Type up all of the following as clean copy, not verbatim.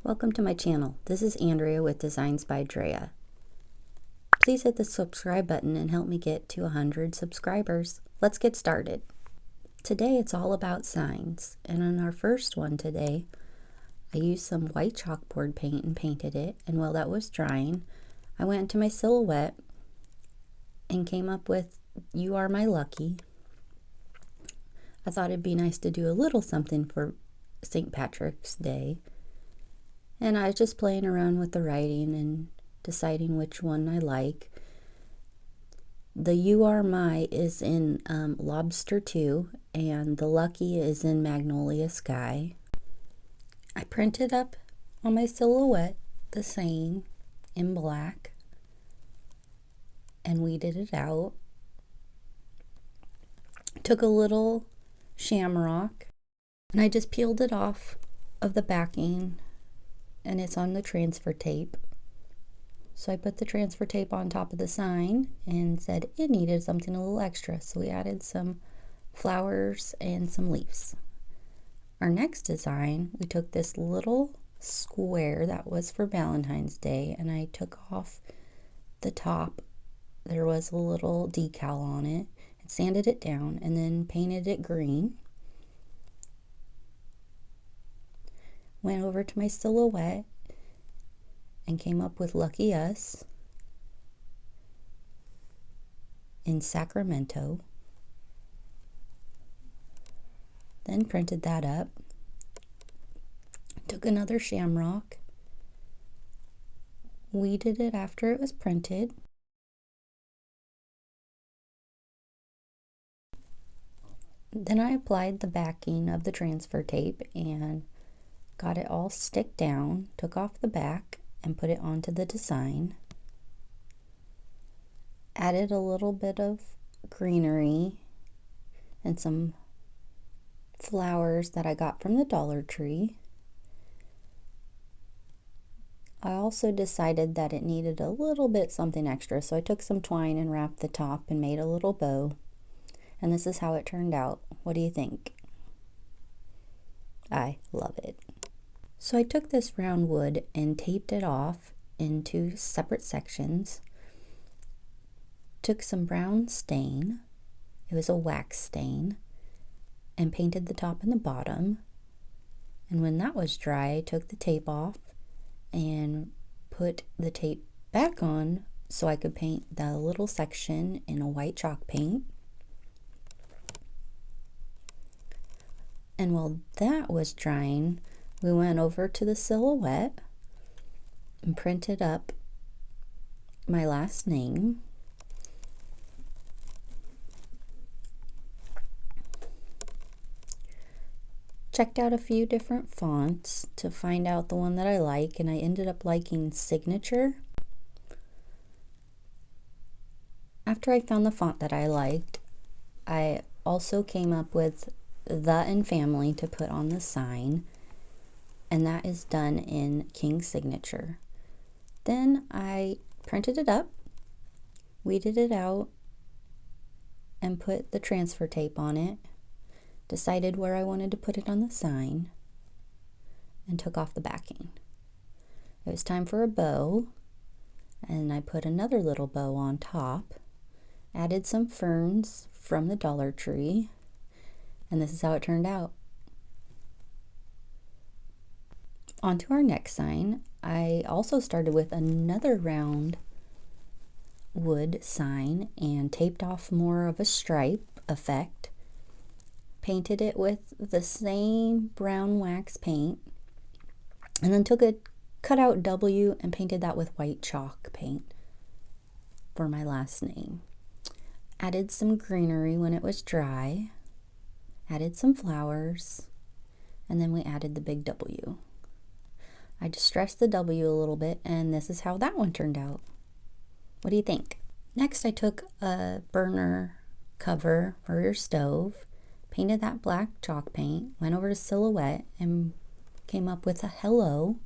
Welcome to my channel. This is Andrea with Designs by Drea. Please hit the subscribe button and help me get to 100 subscribers. Let's get started. Today it's all about signs, and on our first one today I used some white chalkboard paint and painted it, and while that was drying I went into my silhouette and came up with "You Are My Lucky." I thought it'd be nice to do a little something for St. Patrick's Day. And I was just playing around with the writing and deciding which one I like. The "You Are My" is in Lobster 2, and the "Lucky" is in Magnolia Sky. I printed up on my silhouette the saying in black and weeded it out. Took a little shamrock and I just peeled it off of the backing, and it's on the transfer tape. So I put the transfer tape on top of the sign and said it needed something a little extra, so we added some flowers and some leaves. Our next design, we took this little square that was for Valentine's Day, and I took off the top. There was a little decal on it, and sanded it down and then painted it green. Went over to my silhouette and came up with "Lucky Us" in Sacramento. Then printed that up. Took another shamrock, weeded it after it was printed. Then I applied the backing of the transfer tape and got it all stick down, took off the back and put it onto the design. Added a little bit of greenery and some flowers that I got from the Dollar Tree. I also decided that it needed a little bit something extra, so I took some twine and wrapped the top and made a little bow. And this is how it turned out. What do you think? I love it. So I took this round wood and taped it off into separate sections. Took some brown stain, it was a wax stain, and painted the top and the bottom. And when that was dry, I took the tape off and put the tape back on so I could paint the little section in a white chalk paint. And while that was drying, we went over to the silhouette and printed up my last name. Checked out a few different fonts to find out the one that I like, and I ended up liking Signature. After I found the font that I liked, I also came up with "The" and "Family" to put on the sign, and that is done in King Signature. Then I printed it up, weeded it out, and put the transfer tape on it. Decided where I wanted to put it on the sign and took off the backing. It was time for a bow, and I put another little bow on top, added some ferns from the Dollar Tree, and this is how it turned out. On to our next sign. I also started with another round wood sign and taped off more of a stripe effect. Painted it with the same brown wax paint, and then took a cutout W and painted that with white chalk paint for my last name. Added some greenery when it was dry, added some flowers, and then we added the big W. I distressed the W a little bit, and this is how that one turned out. What do you think? Next, I took a burner cover for your stove, painted that black chalk paint, went over to silhouette and came up with a "Hello."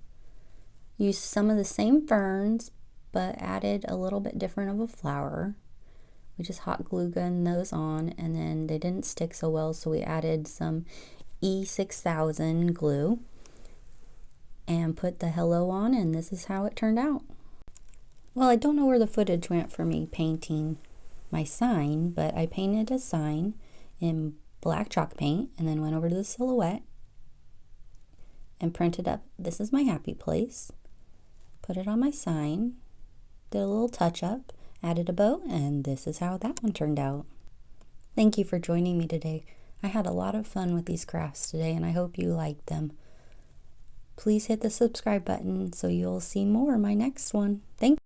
Used some of the same ferns, but added a little bit different of a flower. We just hot glue gunned those on, and then they didn't stick so well, so we added some E6000 glue and and put the hello on, and this is how it turned out. Well, I don't know where the footage went for me painting my sign, but I painted a sign in black chalk paint and then went over to the silhouette and printed up, "This is my happy place," put it on my sign, did a little touch up, added a bow, and this is how that one turned out. Thank you for joining me today. I had a lot of fun with these crafts today, and I hope you liked them. Please hit the subscribe button so you'll see more of my next one. Thank you.